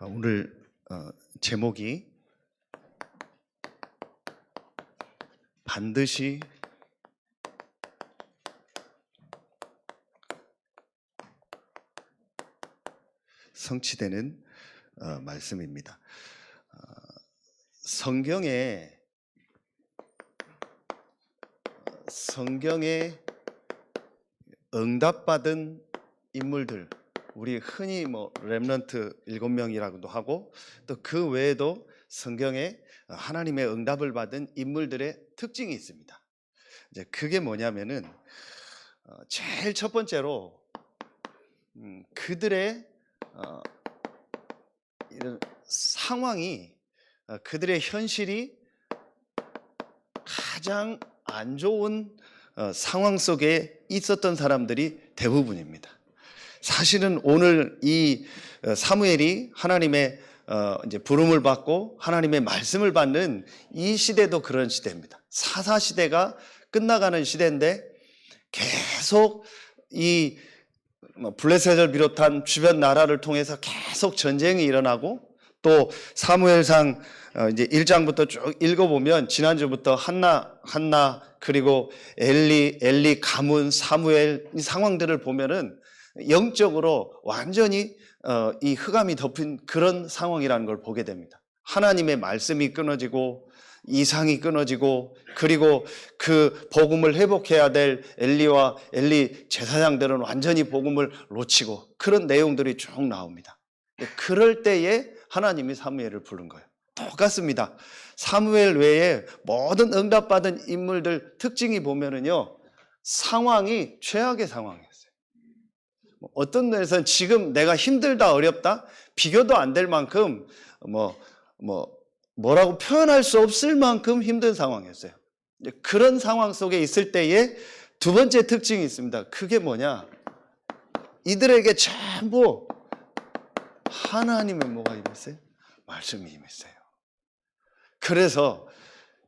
오늘 제목이 반드시 성취되는 말씀입니다. 성경에 응답받은 인물들, 우리 흔히 렘넌트 7명이라고도 하고 또 그 외에도 성경에 하나님의 응답을 받은 인물들의 특징이 있습니다. 이제 그게 뭐냐면은 제일 첫 번째로 그들의 이런 상황이, 그들의 현실이 가장 안 좋은 상황 속에 있었던 사람들이 대부분입니다. 사실은 오늘 이 사무엘이 하나님의 이제 부름을 받고 하나님의 말씀을 받는 이 시대도 그런 시대입니다. 사사 시대가 끝나가는 시대인데 계속 이 블레셋을 비롯한 주변 나라를 통해서 계속 전쟁이 일어나고, 또 사무엘상 이제 1장부터 쭉 읽어보면 지난주부터 한나 그리고 엘리 가문 사무엘 이 상황들을 보면은 영적으로 완전히 이 흑암이 덮인 그런 상황이라는 걸 보게 됩니다. 하나님의 말씀이 끊어지고 이상이 끊어지고, 그리고 그 복음을 회복해야 될 엘리 제사장들은 완전히 복음을 놓치고, 그런 내용들이 쭉 나옵니다. 그럴 때에 하나님이 사무엘을 부른 거예요. 똑같습니다. 사무엘 외에 모든 응답받은 인물들 특징이 보면은요, 상황이 최악의 상황이었어요. 어떤 면에서는 지금 내가 힘들다, 어렵다, 비교도 안 될 만큼 뭐라고 표현할 수 없을 만큼 힘든 상황이었어요. 그런 상황 속에 있을 때에 두 번째 특징이 있습니다. 그게 뭐냐? 이들에게 전부 하나님의 뭐가 임했어요? 말씀이 임했어요. 그래서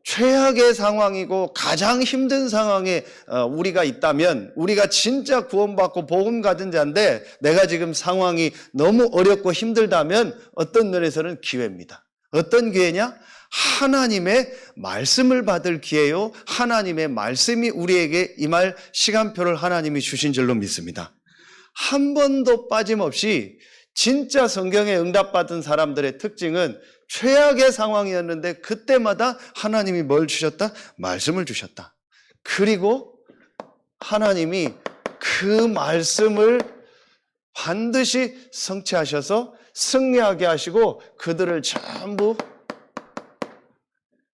최악의 상황이고 가장 힘든 상황에 우리가 있다면, 우리가 진짜 구원받고 복음 가진 자인데 내가 지금 상황이 너무 어렵고 힘들다면 어떤 면에서는 기회입니다. 어떤 기회냐? 하나님의 말씀을 받을 기회요, 하나님의 말씀이 우리에게 임할 시간표를 하나님이 주신 줄로 믿습니다. 한 번도 빠짐없이 진짜 성경에 응답받은 사람들의 특징은 최악의 상황이었는데 그때마다 하나님이 뭘 주셨다? 말씀을 주셨다. 그리고 하나님이 그 말씀을 반드시 성취하셔서 승리하게 하시고 그들을 전부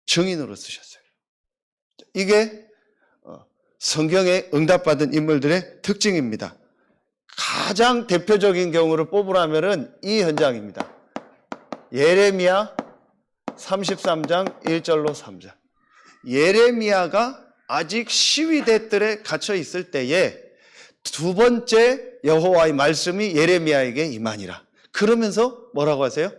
증인으로 쓰셨어요. 이게 성경에 응답받은 인물들의 특징입니다. 가장 대표적인 경우를 뽑으라면은 이 현장입니다. 예레미야 33장 1절로 3절. 예레미야가 아직 시위대 뜰에 갇혀 있을 때에 두 번째 여호와의 말씀이 예레미야에게 임하니라. 그러면서 뭐라고 하세요?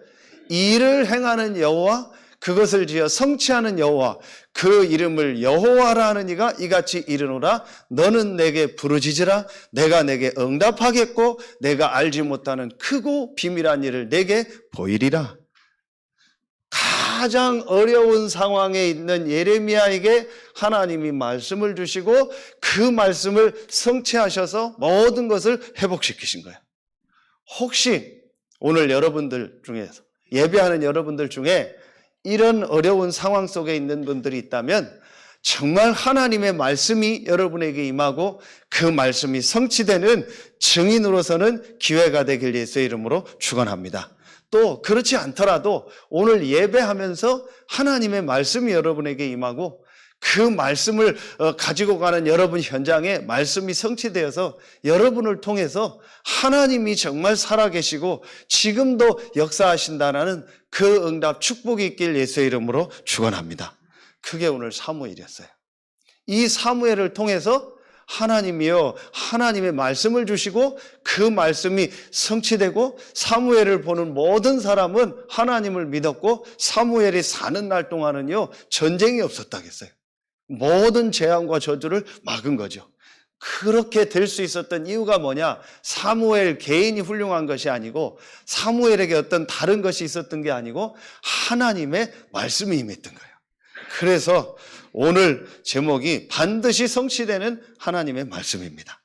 이를 행하는 여호와, 그것을 지어 성취하는 여호와, 그 이름을 여호와라 하는 이가 이같이 이르노라. 너는 내게 부르짖으라. 내가 내게 응답하겠고 내가 알지 못하는 크고 비밀한 일을 내게 보이리라. 가장 어려운 상황에 있는 예레미야에게 하나님이 말씀을 주시고 그 말씀을 성취하셔서 모든 것을 회복시키신 거예요. 혹시 오늘 여러분들 중에서, 예배하는 여러분들 중에 이런 어려운 상황 속에 있는 분들이 있다면 정말 하나님의 말씀이 여러분에게 임하고 그 말씀이 성취되는 증인으로서는 기회가 되길 예수의 이름으로 축원합니다. 또 그렇지 않더라도 오늘 예배하면서 하나님의 말씀이 여러분에게 임하고 그 말씀을 가지고 가는 여러분 현장에 말씀이 성취되어서 여러분을 통해서 하나님이 정말 살아계시고 지금도 역사하신다는 그 응답 축복이 있길 예수의 이름으로 축원합니다. 그게 오늘 사무엘이었어요. 이 사무엘을 통해서 하나님이요, 하나님의 말씀을 주시고 그 말씀이 성취되고 사무엘을 보는 모든 사람은 하나님을 믿었고 사무엘이 사는 날 동안은요 전쟁이 없었다겠어요. 모든 재앙과 저주를 막은 거죠. 그렇게 될 수 있었던 이유가 뭐냐? 사무엘 개인이 훌륭한 것이 아니고 사무엘에게 어떤 다른 것이 있었던 게 아니고 하나님의 말씀이 임했던 거예요. 그래서 오늘 제목이 반드시 성취되는 하나님의 말씀입니다.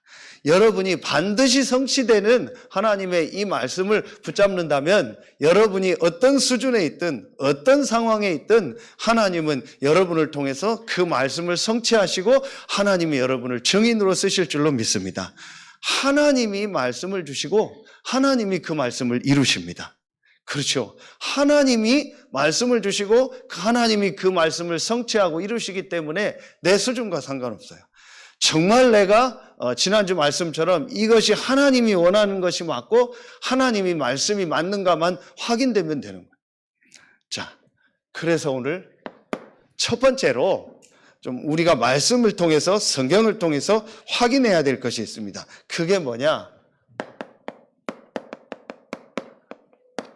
여러분이 반드시 성취되는 하나님의 이 말씀을 붙잡는다면 여러분이 어떤 수준에 있든 어떤 상황에 있든 하나님은 여러분을 통해서 그 말씀을 성취하시고 하나님이 여러분을 증인으로 쓰실 줄로 믿습니다. 하나님이 말씀을 주시고 하나님이 그 말씀을 이루십니다. 그렇죠. 하나님이 말씀을 주시고 하나님이 그 말씀을 성취하고 이루시기 때문에 내 수준과 상관없어요. 정말 내가 지난주 말씀처럼 이것이 하나님이 원하는 것이 맞고 하나님이 말씀이 맞는가만 확인되면 되는 거예요. 자, 그래서 오늘 첫 번째로 좀 우리가 말씀을 통해서 성경을 통해서 확인해야 될 것이 있습니다. 그게 뭐냐?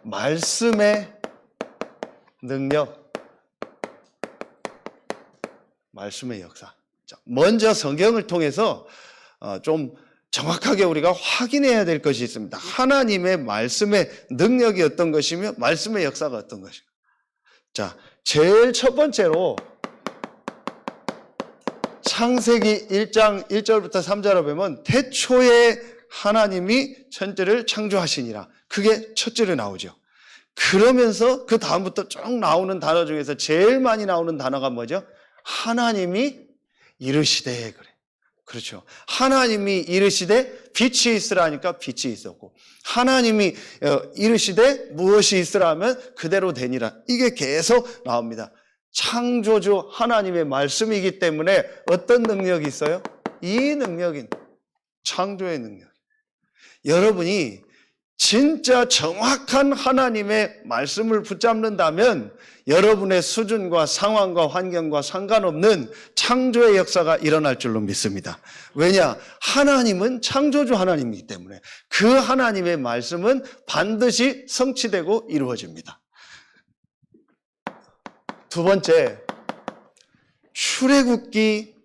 말씀의 능력, 말씀의 역사. 자, 먼저 성경을 통해서 좀 정확하게 우리가 확인해야 될 것이 있습니다. 하나님의 말씀의 능력이 어떤 것이며 말씀의 역사가 어떤 것인가. 자, 제일 첫 번째로 창세기 1장 1절부터 3절을 보면 태초에 하나님이 천지를 창조하시니라. 그게 첫 절에 나오죠. 그러면서 그 다음부터 쭉 나오는 단어 중에서 제일 많이 나오는 단어가 뭐죠? 하나님이 이르시되. 그래. 그렇죠. 하나님이 이르시되 빛이 있으라니까 빛이 있었고 하나님이 이르시되 무엇이 있으라 하면 그대로 되니라. 이게 계속 나옵니다. 창조주 하나님의 말씀이기 때문에 어떤 능력이 있어요? 이 능력인 창조의 능력. 여러분이 진짜 정확한 하나님의 말씀을 붙잡는다면 여러분의 수준과 상황과 환경과 상관없는 창조의 역사가 일어날 줄로 믿습니다. 왜냐? 하나님은 창조주 하나님이기 때문에 그 하나님의 말씀은 반드시 성취되고 이루어집니다. 두 번째, 출애굽기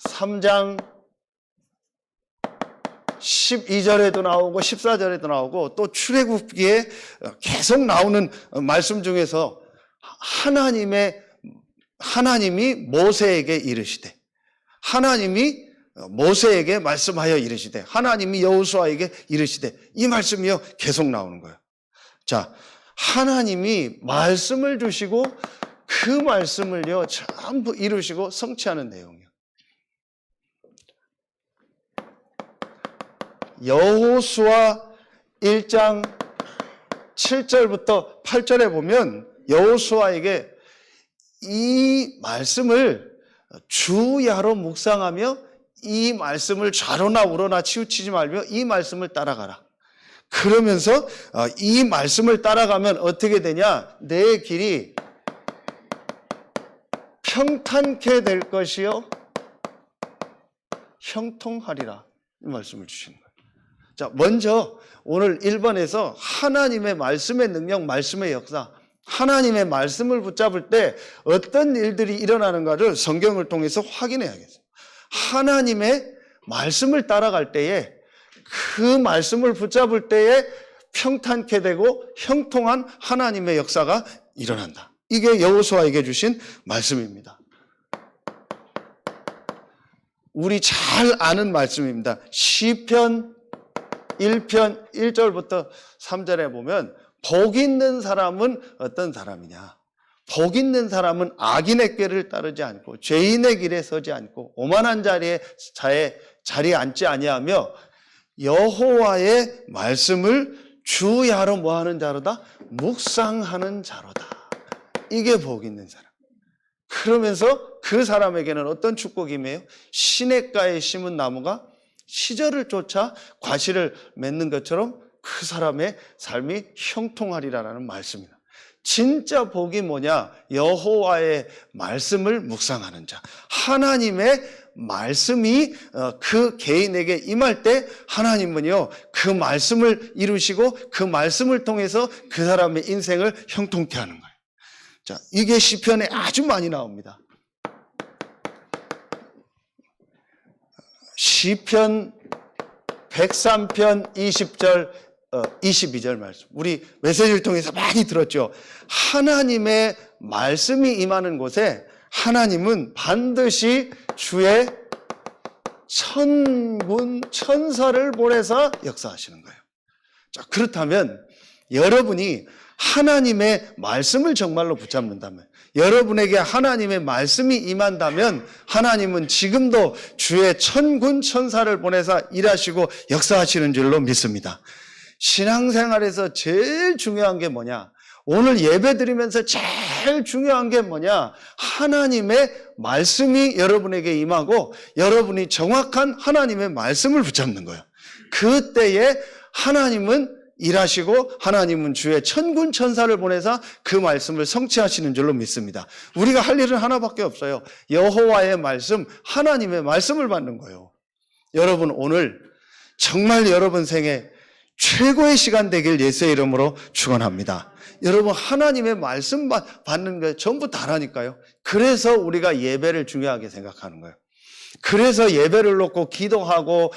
3장 12절에도 나오고 14절에도 나오고 또 출애굽기에 계속 나오는 말씀 중에서 하나님이 모세에게 이르시되 하나님이 모세에게 말씀하여 이르시되 하나님이 여호수아에게 이르시되 이 말씀이요 계속 나오는 거예요. 자, 하나님이 말씀을 주시고 그 말씀을요 전부 이루시고 성취하는 내용이에요. 여호수아 1장 7절부터 8절에 보면 여호수아에게 이 말씀을 주야로 묵상하며 이 말씀을 좌로나 우로나 치우치지 말며 이 말씀을 따라가라. 그러면서 이 말씀을 따라가면 어떻게 되냐? 내 길이 평탄케 될 것이요 형통하리라. 이 말씀을 주시는 거예요. 자, 먼저 오늘 1번에서 하나님의 말씀의 능력, 말씀의 역사, 하나님의 말씀을 붙잡을 때 어떤 일들이 일어나는가를 성경을 통해서 확인해야겠어요. 하나님의 말씀을 따라갈 때에 그 말씀을 붙잡을 때에 평탄케 되고 형통한 하나님의 역사가 일어난다. 이게 여호수아에게 주신 말씀입니다. 우리 잘 아는 말씀입니다. 시편 1편 1절부터 3절에 보면 복 있는 사람은 어떤 사람이냐? 복 있는 사람은 악인의 꾀를 따르지 않고 죄인의 길에 서지 않고 오만한 자리에 앉지 아니하며 여호와의 말씀을 주야로 뭐하는 자로다? 묵상하는 자로다. 이게 복 있는 사람. 그러면서 그 사람에게는 어떤 축복이며 시냇가에 심은 나무가 시절을 쫓아 과실을 맺는 것처럼 그 사람의 삶이 형통하리라는 말씀입니다. 진짜 복이 뭐냐? 여호와의 말씀을 묵상하는 자. 하나님의 말씀이 그 개인에게 임할 때 하나님은요 그 말씀을 이루시고 그 말씀을 통해서 그 사람의 인생을 형통케 하는 거예요. 자, 이게 시편에 아주 많이 나옵니다. 시편 103편 20절 22절 말씀. 우리 메시지를 통해서 많이 들었죠. 하나님의 말씀이 임하는 곳에 하나님은 반드시 주의 천군 천사를 보내서 역사하시는 거예요. 자, 그렇다면 여러분이 하나님의 말씀을 정말로 붙잡는다면, 여러분에게 하나님의 말씀이 임한다면 하나님은 지금도 주의 천군 천사를 보내서 일하시고 역사하시는 줄로 믿습니다. 신앙생활에서 제일 중요한 게 뭐냐? 오늘 예배 드리면서 제일 중요한 게 뭐냐? 하나님의 말씀이 여러분에게 임하고 여러분이 정확한 하나님의 말씀을 붙잡는 거예요. 그때에 하나님은 일하시고 하나님은 주의 천군 천사를 보내서 그 말씀을 성취하시는 줄로 믿습니다. 우리가 할 일은 하나밖에 없어요. 여호와의 말씀, 하나님의 말씀을 받는 거예요. 여러분, 오늘 정말 여러분 생에 최고의 시간 되길 예수의 이름으로 축원합니다. 여러분, 하나님의 말씀 받는 게 전부 다라니까요. 그래서 우리가 예배를 중요하게 생각하는 거예요. 그래서 예배를 놓고 기도하고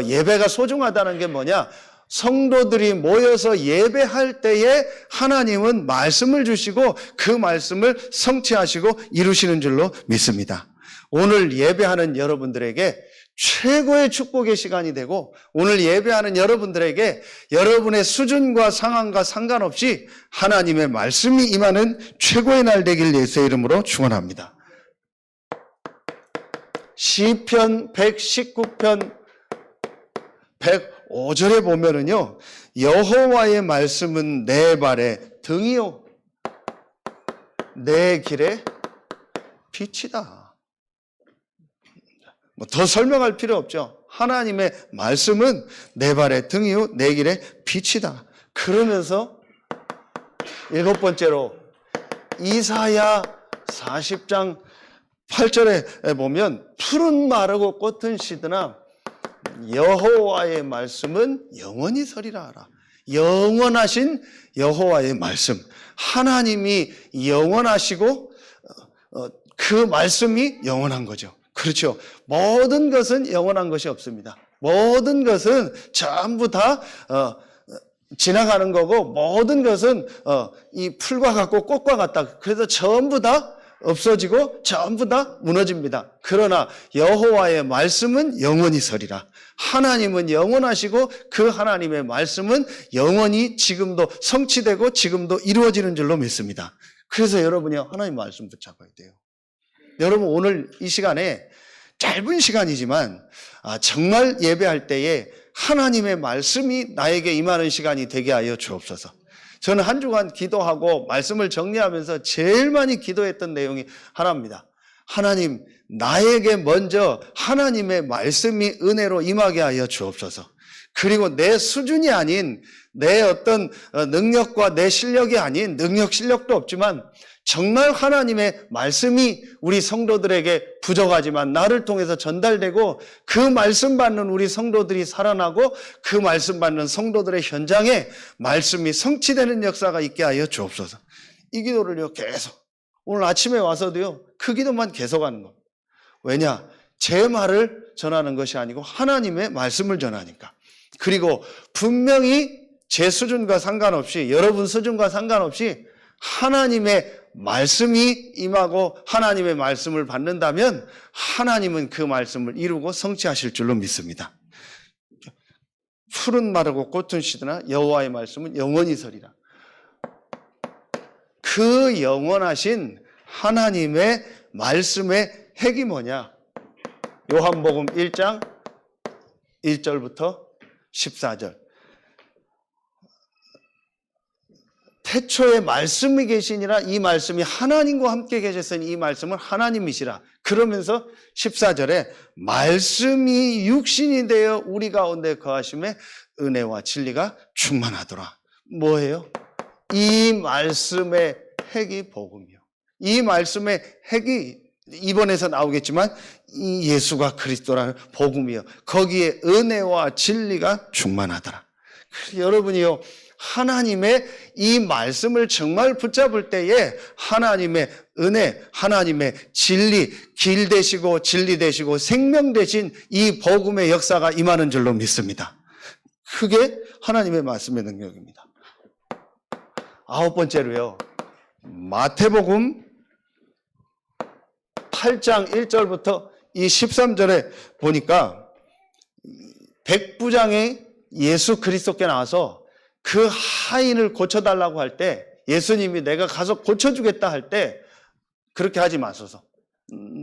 예배가 소중하다는 게 뭐냐? 성도들이 모여서 예배할 때에 하나님은 말씀을 주시고 그 말씀을 성취하시고 이루시는 줄로 믿습니다. 오늘 예배하는 여러분들에게 최고의 축복의 시간이 되고, 오늘 예배하는 여러분들에게 여러분의 수준과 상황과 상관없이 하나님의 말씀이 임하는 최고의 날 되길 예수의 이름으로 축원합니다. 시편 119편 105절에 보면은요, 여호와의 말씀은 내 발에 등이요 내 길에 빛이다. 뭐 더 설명할 필요 없죠. 하나님의 말씀은 내 발에 등이요 내 길에 빛이다. 그러면서 7번째로 이사야 40장 8절에 보면 푸른 마르고 꽃은 시드나 여호와의 말씀은 영원히 서리라 하라. 영원하신 여호와의 말씀, 하나님이 영원하시고 그 말씀이 영원한 거죠. 그렇죠. 모든 것은 영원한 것이 없습니다. 모든 것은 전부 다 지나가는 거고, 모든 것은 이 풀과 같고 꽃과 같다. 그래서 전부 다 없어지고 전부 다 무너집니다. 그러나 여호와의 말씀은 영원히 서리라. 하나님은 영원하시고 그 하나님의 말씀은 영원히 지금도 성취되고 지금도 이루어지는 줄로 믿습니다. 그래서 여러분이 하나님 말씀 붙잡아야 돼요. 여러분, 오늘 이 시간에 짧은 시간이지만 정말 예배할 때에 하나님의 말씀이 나에게 임하는 시간이 되게 하여 주옵소서. 저는 한 주간 기도하고 말씀을 정리하면서 제일 많이 기도했던 내용이 하나입니다. 하나님, 나에게 먼저 하나님의 말씀이 은혜로 임하게 하여 주옵소서. 그리고 내 수준이 아닌, 내 어떤 능력과 내 실력이 아닌, 능력 실력도 없지만 정말 하나님의 말씀이 우리 성도들에게 부족하지만 나를 통해서 전달되고 그 말씀 받는 우리 성도들이 살아나고 그 말씀 받는 성도들의 현장에 말씀이 성취되는 역사가 있게 하여 주옵소서. 이 기도를요, 계속 오늘 아침에 와서도요, 그 기도만 계속하는 겁니다. 왜냐? 제 말을 전하는 것이 아니고 하나님의 말씀을 전하니까. 그리고 분명히 제 수준과 상관없이, 여러분 수준과 상관없이 하나님의 말씀이 임하고 하나님의 말씀을 받는다면 하나님은 그 말씀을 이루고 성취하실 줄로 믿습니다. 풀은 마르고 꽃은 시드나 여호와의 말씀은 영원히 서리라. 그 영원하신 하나님의 말씀의 핵이 뭐냐? 요한복음 1장 1절부터 14절. 태초에 말씀이 계시니라. 이 말씀이 하나님과 함께 계셨으니 이 말씀은 하나님이시라. 그러면서 14절에 말씀이 육신이 되어 우리 가운데 거하심에 은혜와 진리가 충만하더라. 뭐예요? 이 말씀의 핵이 복음이요. 이 말씀의 핵이 이번에서 나오겠지만 이 예수가 그리스도라는 복음이요. 거기에 은혜와 진리가 충만하더라. 여러분이요, 하나님의 이 말씀을 정말 붙잡을 때에 하나님의 은혜, 하나님의 진리, 길 되시고 진리 되시고 생명 되신 이 복음의 역사가 임하는 줄로 믿습니다. 그게 하나님의 말씀의 능력입니다. 9번째로요. 마태복음 8장 1절부터 이 13절에 보니까 백부장이 예수 그리스도께 나와서 그 하인을 고쳐달라고 할 때 예수님이 내가 가서 고쳐주겠다 할 때 그렇게 하지 마소서.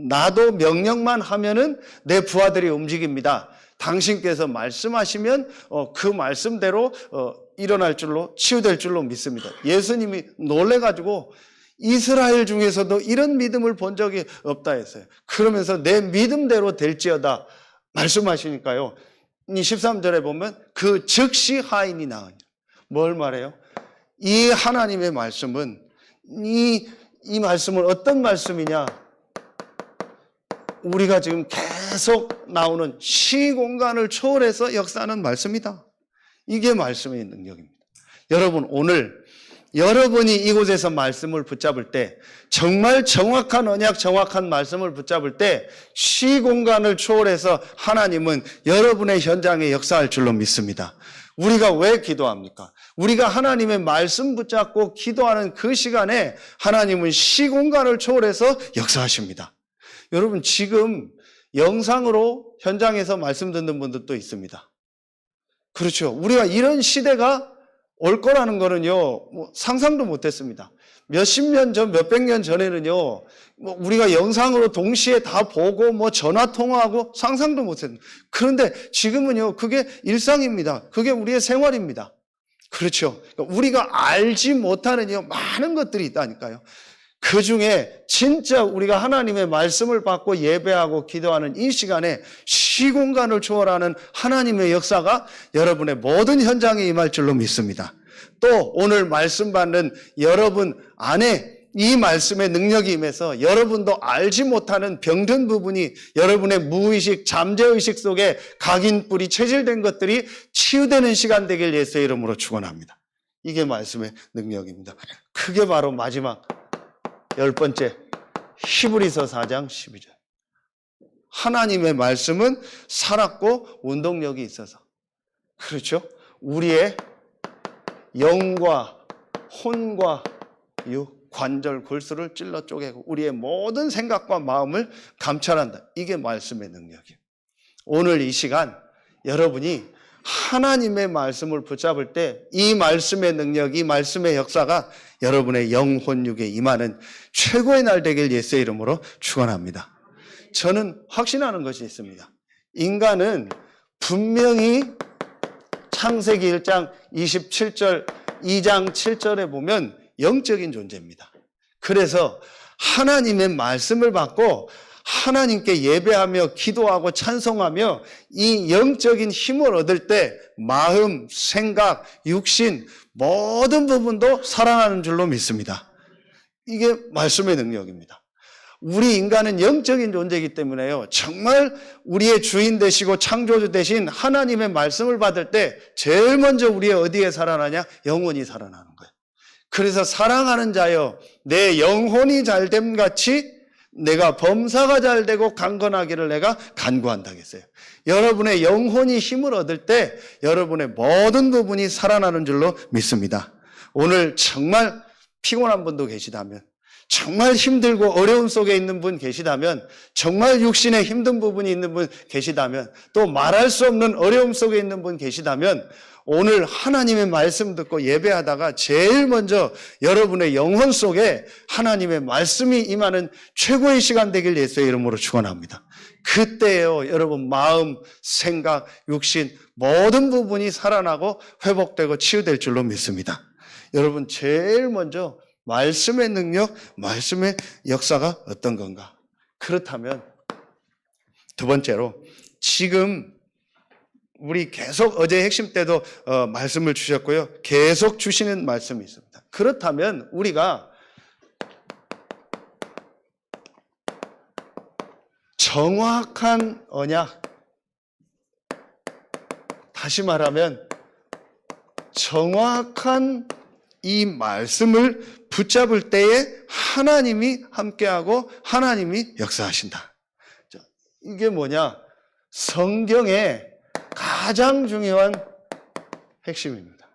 나도 명령만 하면은 내 부하들이 움직입니다. 당신께서 말씀하시면 그 말씀대로 일어날 줄로 치유될 줄로 믿습니다. 예수님이 놀래가지고 이스라엘 중에서도 이런 믿음을 본 적이 없다 했어요. 그러면서 내 믿음대로 될지어다 말씀하시니까요. 이 13절에 보면 그 즉시 하인이 나으니 뭘 말해요? 이 하나님의 말씀은 이 말씀은 어떤 말씀이냐? 우리가 지금 계속 나오는 시공간을 초월해서 역사하는 말씀이다. 이게 말씀의 능력입니다. 여러분, 오늘 여러분이 이곳에서 말씀을 붙잡을 때 정말 정확한 언약, 정확한 말씀을 붙잡을 때 시공간을 초월해서 하나님은 여러분의 현장에 역사할 줄로 믿습니다. 우리가 왜 기도합니까? 우리가 하나님의 말씀 붙잡고 기도하는 그 시간에 하나님은 시공간을 초월해서 역사하십니다. 여러분, 지금 영상으로 현장에서 말씀 듣는 분들도 있습니다. 그렇죠. 우리가 이런 시대가 올 거라는 거는요, 상상도 못했습니다. 몇십 년 전, 몇백 년 전에는요, 우리가 영상으로 동시에 다 보고, 전화 통화하고 상상도 못했습니다. 그런데 지금은요, 그게 일상입니다. 그게 우리의 생활입니다. 그렇죠. 우리가 알지 못하는 많은 것들이 있다니까요. 그 중에 진짜 우리가 하나님의 말씀을 받고 예배하고 기도하는 이 시간에 시공간을 초월하는 하나님의 역사가 여러분의 모든 현장에 임할 줄로 믿습니다. 또 오늘 말씀 받는 여러분 안에 이 말씀의 능력이 임해서 여러분도 알지 못하는 병든 부분이 여러분의 무의식, 잠재의식 속에 각인뿔이 체질된 것들이 치유되는 시간 되길 예수의 이름으로 축원합니다. 이게 말씀의 능력입니다. 그게 바로 마지막 10번째 히브리서 4장 12절. 하나님의 말씀은 살았고 운동력이 있어서, 그렇죠? 우리의 영과 혼과 육, 관절, 골수를 찔러 쪼개고 우리의 모든 생각과 마음을 감찰한다. 이게 말씀의 능력이에요. 오늘 이 시간 여러분이 하나님의 말씀을 붙잡을 때 이 말씀의 능력, 이 말씀의 역사가 여러분의 영혼육에 임하는 최고의 날 되길 예수의 이름으로 축원합니다. 저는 확신하는 것이 있습니다. 인간은 분명히 창세기 1장 27절, 2장 7절에 보면 영적인 존재입니다. 그래서 하나님의 말씀을 받고 하나님께 예배하며 기도하고 찬송하며 이 영적인 힘을 얻을 때 마음, 생각, 육신 모든 부분도 살아나는 줄로 믿습니다. 이게 말씀의 능력입니다. 우리 인간은 영적인 존재이기 때문에요. 정말 우리의 주인 되시고 창조주 되신 하나님의 말씀을 받을 때 제일 먼저 우리의 어디에 살아나냐? 영혼이 살아나는 거예요. 그래서 사랑하는 자여, 내 영혼이 잘됨 같이 내가 범사가 잘되고 강건하기를 내가 간구한다 했어요. 여러분의 영혼이 힘을 얻을 때 여러분의 모든 부분이 살아나는 줄로 믿습니다. 오늘 정말 피곤한 분도 계시다면, 정말 힘들고 어려움 속에 있는 분 계시다면, 정말 육신에 힘든 부분이 있는 분 계시다면, 또 말할 수 없는 어려움 속에 있는 분 계시다면 오늘 하나님의 말씀 듣고 예배하다가 제일 먼저 여러분의 영혼 속에 하나님의 말씀이 임하는 최고의 시간 되길 예수의 이름으로 축원합니다. 그때요, 여러분 마음, 생각, 육신 모든 부분이 살아나고 회복되고 치유될 줄로 믿습니다. 여러분 제일 먼저 말씀의 능력, 말씀의 역사가 어떤 건가? 그렇다면 두 번째로 지금 우리 계속 어제 핵심 때도 말씀을 주셨고요. 계속 주시는 말씀이 있습니다. 그렇다면 우리가 정확한 언약, 다시 말하면 정확한 이 말씀을 붙잡을 때에 하나님이 함께하고 하나님이 역사하신다. 자, 이게 뭐냐? 성경의 가장 중요한 핵심입니다.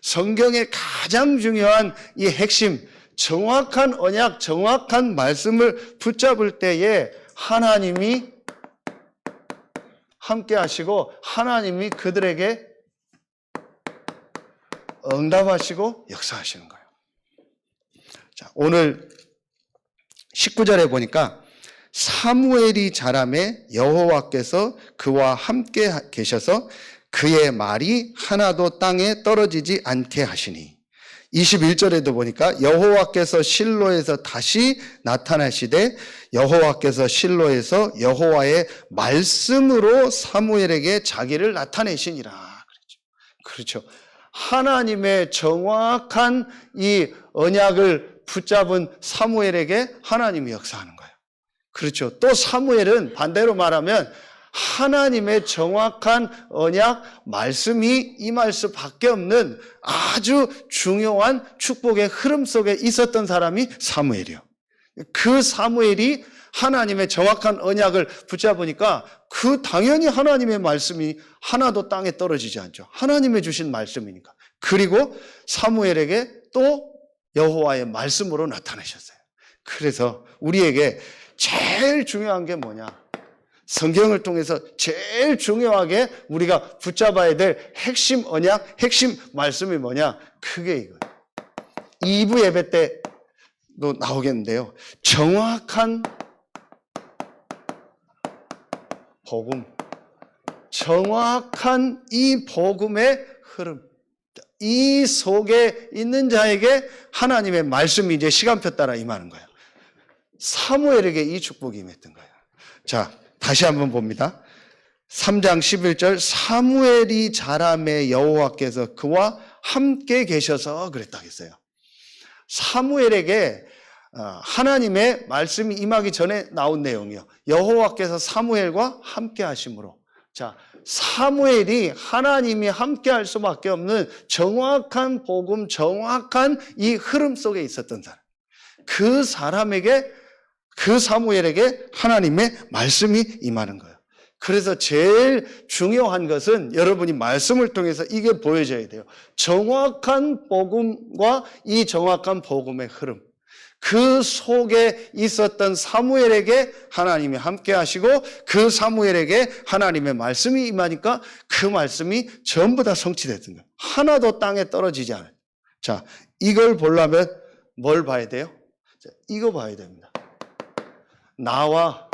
성경의 가장 중요한 이 핵심, 정확한 언약, 정확한 말씀을 붙잡을 때에 하나님이 함께 하시고 하나님이 그들에게 응답하시고 역사하시는 거예요. 자, 오늘 19절에 보니까 사무엘이 자라매 여호와께서 그와 함께 계셔서 그의 말이 하나도 땅에 떨어지지 않게 하시니 21절에도 보니까 여호와께서 실로에서 다시 나타나시되 여호와께서 실로에서 여호와의 말씀으로 사무엘에게 자기를 나타내시니라. 그렇죠. 하나님의 정확한 이 언약을 붙잡은 사무엘에게 하나님이 역사하는 거예요. 그렇죠. 또 사무엘은 반대로 말하면 하나님의 정확한 언약 말씀이 임할 수밖에 없는 아주 중요한 축복의 흐름 속에 있었던 사람이 사무엘이요. 그 사무엘이 하나님의 정확한 언약을 붙잡으니까 그 당연히 하나님의 말씀이 하나도 땅에 떨어지지 않죠. 하나님의 주신 말씀이니까. 그리고 사무엘에게 또 여호와의 말씀으로 나타나셨어요. 그래서 우리에게 제일 중요한 게 뭐냐? 성경을 통해서 제일 중요하게 우리가 붙잡아야 될 핵심 언약, 핵심 말씀이 뭐냐? 그게 이거예요. 2부 예배 때도 나오겠는데요. 정확한 복음, 정확한 이 복음의 흐름, 이 속에 있는 자에게 하나님의 말씀이 이제 시간표 따라 임하는 거예요. 사무엘에게 이 축복이 임했던 거예요. 자, 다시 한번 봅니다. 3장 11절 사무엘이 자라매 여호와께서 그와 함께 계셔서 그랬다 했어요. 사무엘에게 하나님의 말씀이 임하기 전에 나온 내용이요. 여호와께서 사무엘과 함께 하심으로. 자, 사무엘이 하나님이 함께 할 수밖에 없는 정확한 복음, 정확한 이 흐름 속에 있었던 사람. 그 사람에게, 그 사무엘에게 하나님의 말씀이 임하는 거예요. 그래서 제일 중요한 것은 여러분이 말씀을 통해서 이게 보여져야 돼요. 정확한 복음과 이 정확한 복음의 흐름. 그 속에 있었던 사무엘에게 하나님이 함께 하시고 그 사무엘에게 하나님의 말씀이 임하니까 그 말씀이 전부 다 성취됐던 거예요. 하나도 땅에 떨어지지 않아요. 자, 이걸 보려면 뭘 봐야 돼요? 자, 이거 봐야 됩니다. 나와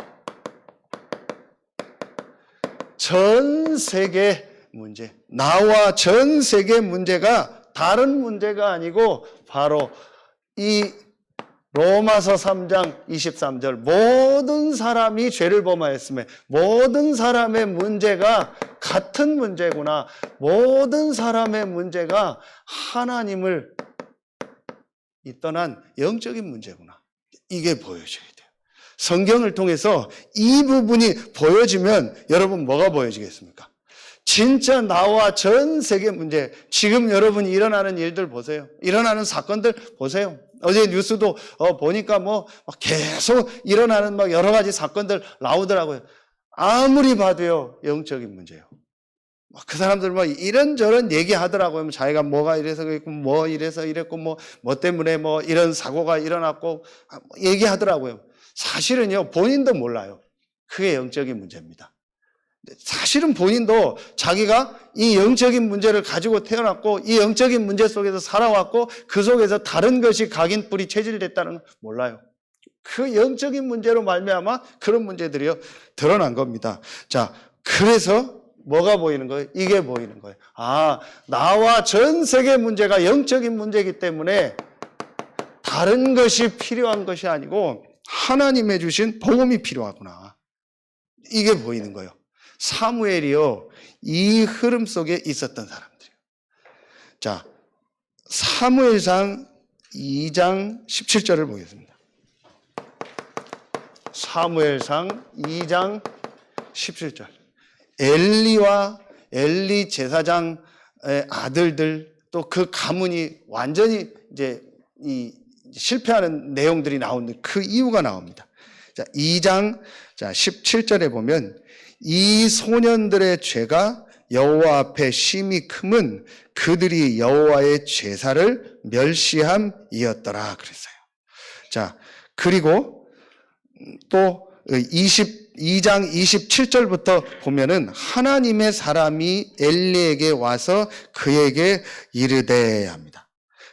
전 세계 문제, 나와 전 세계 문제가 다른 문제가 아니고 바로 이 로마서 3장 23절 모든 사람이 죄를 범하였으며 모든 사람의 문제가 같은 문제구나. 모든 사람의 문제가 하나님을 떠난 영적인 문제구나. 이게 보여져야 돼요. 성경을 통해서 이 부분이 보여지면 여러분 뭐가 보여지겠습니까? 진짜 나와 전 세계 문제, 지금 여러분이 일어나는 일들 보세요. 일어나는 사건들 보세요. 어제 뉴스도 보니까 뭐 계속 일어나는 막 여러 가지 사건들 나오더라고요. 아무리 봐도요, 영적인 문제예요. 그 사람들 뭐 이런저런 얘기하더라고요. 자기가 뭐가 이래서 그랬고, 뭐 이래서 이랬고, 뭐 때문에 뭐 이런 사고가 일어났고, 얘기하더라고요. 사실은요, 본인도 몰라요. 그게 영적인 문제입니다. 사실은 본인도 자기가 이 영적인 문제를 가지고 태어났고 이 영적인 문제 속에서 살아왔고 그 속에서 다른 것이 각인뿔이 체질됐다는 걸 몰라요. 그 영적인 문제로 말미암아 그런 문제들이요 드러난 겁니다. 자, 그래서 뭐가 보이는 거예요? 이게 보이는 거예요. 아, 나와 전 세계 문제가 영적인 문제이기 때문에 다른 것이 필요한 것이 아니고 하나님의 주신 복음이 필요하구나. 이게 보이는 거예요. 사무엘이요, 이 흐름 속에 있었던 사람들이에요. 자, 사무엘상 2장 17절을 보겠습니다. 사무엘상 2장 17절. 엘리와 엘리 제사장의 아들들 또 그 가문이 완전히 이제 실패하는 내용들이 나오는 그 이유가 나옵니다. 자, 2장 17절에 보면 이 소년들의 죄가 여호와 앞에 심히 크면 그들이 여호와의 제사를 멸시함이었더라 그랬어요. 자, 그리고 또 22장 27절부터 보면은 하나님의 사람이 엘리에게 와서 그에게 이르되 합니다.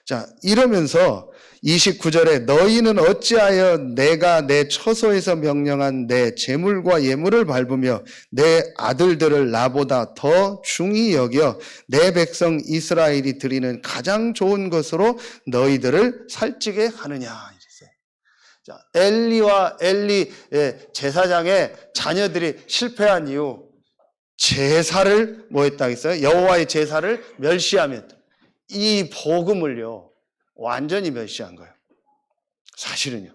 자, 이러면서 29절에 너희는 어찌하여 내가 내 처소에서 명령한 내 제물과 예물을 밟으며 내 아들들을 나보다 더 중히 여겨 내 백성 이스라엘이 드리는 가장 좋은 것으로 너희들을 살찌게 하느냐 이랬어요. 자, 엘리와 엘리의 제사장의 자녀들이 실패한 이유, 제사를 뭐 했다 했어요? 여호와의 제사를 멸시하면 이 복음을요 완전히 멸시한 거예요. 사실은요.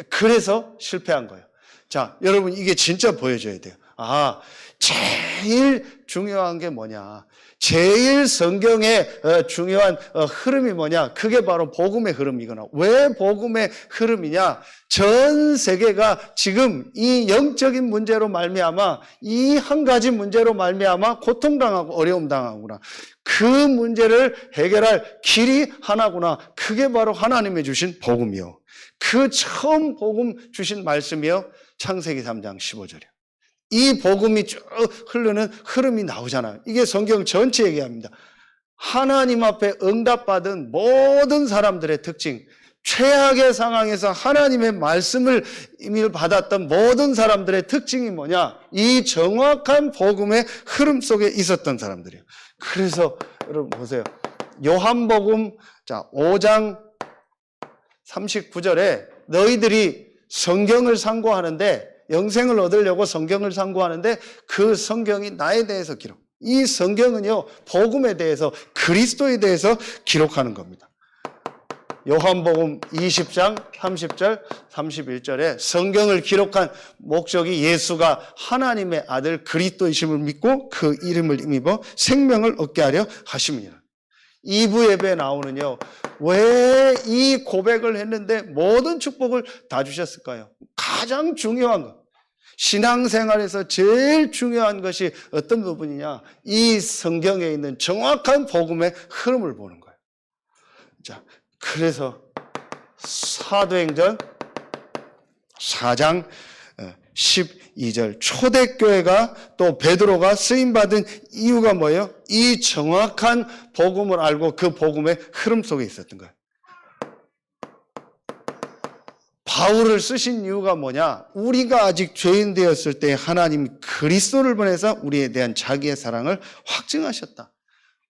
그래서 실패한 거예요. 자, 여러분 이게 진짜 보여줘야 돼요. 아, 제일 중요한 게 뭐냐? 제일 성경의 중요한 흐름이 뭐냐? 그게 바로 복음의 흐름이거나. 왜 복음의 흐름이냐? 전 세계가 지금 이 영적인 문제로 말미암아 이 한 가지 문제로 말미암아 고통당하고 어려움 당하구나. 그 문제를 해결할 길이 하나구나. 그게 바로 하나님의 주신 복음이요. 그 처음 복음 주신 말씀이요. 창세기 3장 15절이요. 이 복음이 쭉 흐르는 흐름이 나오잖아요. 이게 성경 전체 얘기합니다. 하나님 앞에 응답받은 모든 사람들의 특징, 최악의 상황에서 하나님의 말씀을 이미 받았던 모든 사람들의 특징이 뭐냐? 이 정확한 복음의 흐름 속에 있었던 사람들이에요. 그래서 여러분 보세요. 요한복음 5장 39절에 너희들이 성경을 상고하는데 영생을 얻으려고 성경을 상고하는데 그 성경이 나에 대해서 기록. 이 성경은요, 복음에 대해서 그리스도에 대해서 기록하는 겁니다. 요한복음 20장 30절 31절에 성경을 기록한 목적이 예수가 하나님의 아들 그리스도이심을 믿고 그 이름을 힘입어 생명을 얻게 하려 하심이니라. 2부 예배에 나오는요, 왜 이 고백을 했는데 모든 축복을 다 주셨을까요? 가장 중요한 것, 신앙생활에서 제일 중요한 것이 어떤 부분이냐? 이 성경에 있는 정확한 복음의 흐름을 보는 거예요. 자, 그래서 사도행전 4장 12절 초대교회가 또 베드로가 쓰임받은 이유가 뭐예요? 이 정확한 복음을 알고 그 복음의 흐름 속에 있었던 거예요. 바울을 쓰신 이유가 뭐냐? 우리가 아직 죄인 되었을 때 하나님이 그리스도를 보내서 우리에 대한 자기의 사랑을 확증하셨다.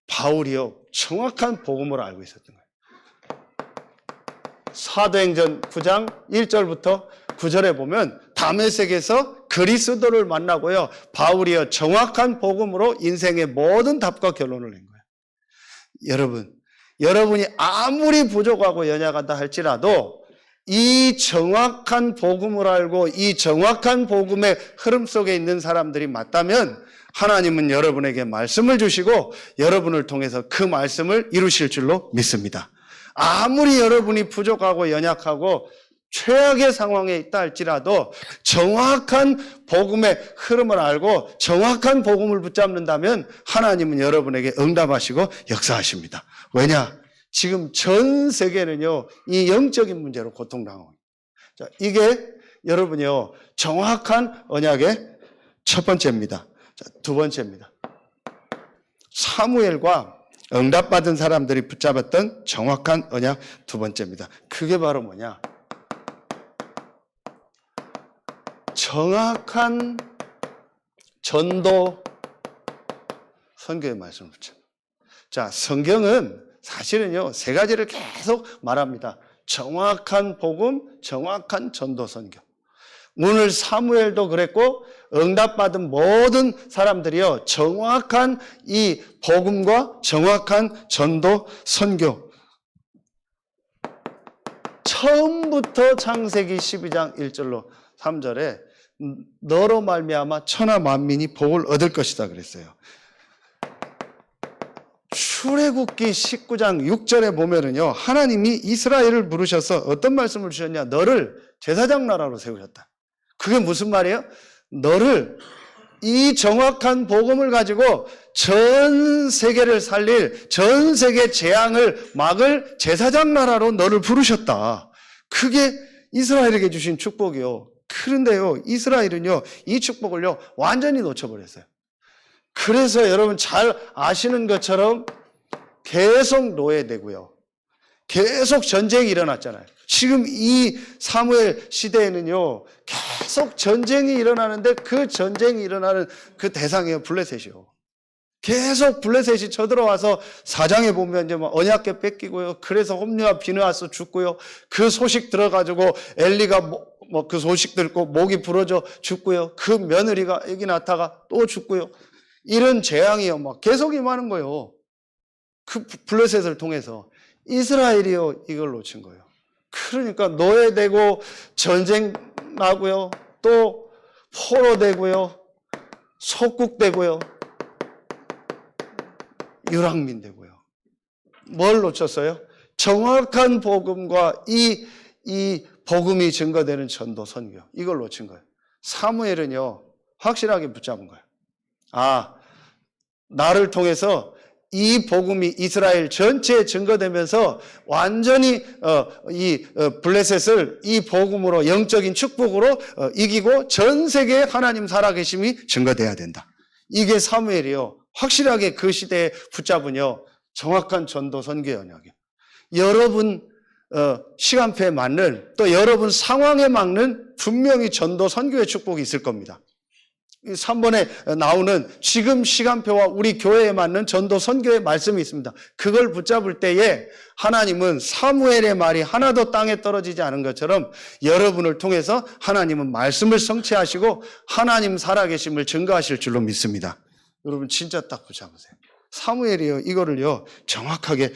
바울이요, 정확한 복음을 알고 있었던 거예요. 사도행전 9장 1절부터 9절에 보면 다메섹에서 그리스도를 만나고요, 바울이요 정확한 복음으로 인생의 모든 답과 결론을 낸 거예요. 여러분이 아무리 부족하고 연약하다 할지라도 이 정확한 복음을 알고 이 정확한 복음의 흐름 속에 있는 사람들이 맞다면 하나님은 여러분에게 말씀을 주시고 여러분을 통해서 그 말씀을 이루실 줄로 믿습니다. 아무리 여러분이 부족하고 연약하고 최악의 상황에 있다 할지라도 정확한 복음의 흐름을 알고 정확한 복음을 붙잡는다면 하나님은 여러분에게 응답하시고 역사하십니다. 왜냐? 지금 전 세계는요, 이 영적인 문제로 고통당하고 있습니다. 자, 이게 여러분이요, 정확한 언약의 첫 번째입니다. 자, 두 번째입니다. 사무엘과 응답받은 사람들이 붙잡았던 정확한 언약 두 번째입니다. 그게 바로 뭐냐? 정확한 전도 선교의 말씀을 붙잡니다. 자, 성경은 사실은요, 세 가지를 계속 말합니다. 정확한 복음, 정확한 전도 선교. 오늘 사무엘도 그랬고 응답받은 모든 사람들이요, 정확한 이 복음과 정확한 전도 선교. 처음부터 창세기 12장 1절로 3절에 너로 말미암아 천하 만민이 복을 얻을 것이다 그랬어요. 출애굽기 19장 6절에 보면은요, 하나님이 이스라엘을 부르셔서 어떤 말씀을 주셨냐? 너를 제사장 나라로 세우셨다. 그게 무슨 말이에요? 너를 이 정확한 복음을 가지고 전 세계를 살릴, 전 세계 재앙을 막을 제사장 나라로 너를 부르셨다. 그게 이스라엘에게 주신 축복이요. 그런데요, 이스라엘은요, 이 축복을요, 완전히 놓쳐버렸어요. 그래서 여러분 잘 아시는 것처럼 계속 노예되고요. 계속 전쟁이 일어났잖아요. 지금 이 사무엘 시대에는요, 계속 전쟁이 일어나는데 그 전쟁이 일어나는 그 대상이에요, 블레셋이요. 계속 블레셋이 쳐들어와서 4장에 보면 이제 막 언약궤 뺏기고요. 그래서 홈리와 비느하스 죽고요. 그 소식 들어가지고 엘리가 그 소식 듣고 목이 부러져 죽고요. 그 며느리가 애기 낳다가 또 죽고요. 이런 재앙이요, 막 계속 임하는 거예요. 그 블레셋을 통해서 이스라엘이요, 이걸 놓친 거예요. 그러니까 노예되고 전쟁 나고요, 또 포로되고요, 속국되고요, 유랑민 되고요. 뭘 놓쳤어요? 정확한 복음과 이 복음이 증거되는 전도 선교, 이걸 놓친 거예요. 사무엘은요, 확실하게 붙잡은 거예요. 아, 나를 통해서 이 복음이 이스라엘 전체에 증거되면서 완전히 블레셋을 이 복음으로, 영적인 축복으로 이기고 전 세계에 하나님 살아계심이 증거돼야 된다. 이게 사무엘이요, 확실하게 그 시대에 붙잡은요, 정확한 전도 선교의 언약이에요. 여러분 시간표에 맞는, 또 여러분 상황에 맞는 분명히 전도 선교의 축복이 있을 겁니다. 3번에 나오는 지금 시간표와 우리 교회에 맞는 전도 선교의 말씀이 있습니다. 그걸 붙잡을 때에 하나님은 사무엘의 말이 하나도 땅에 떨어지지 않은 것처럼 여러분을 통해서 하나님은 말씀을 성취하시고 하나님 살아계심을 증거하실 줄로 믿습니다. 여러분 진짜 딱 붙잡으세요. 사무엘이요, 이거를요 정확하게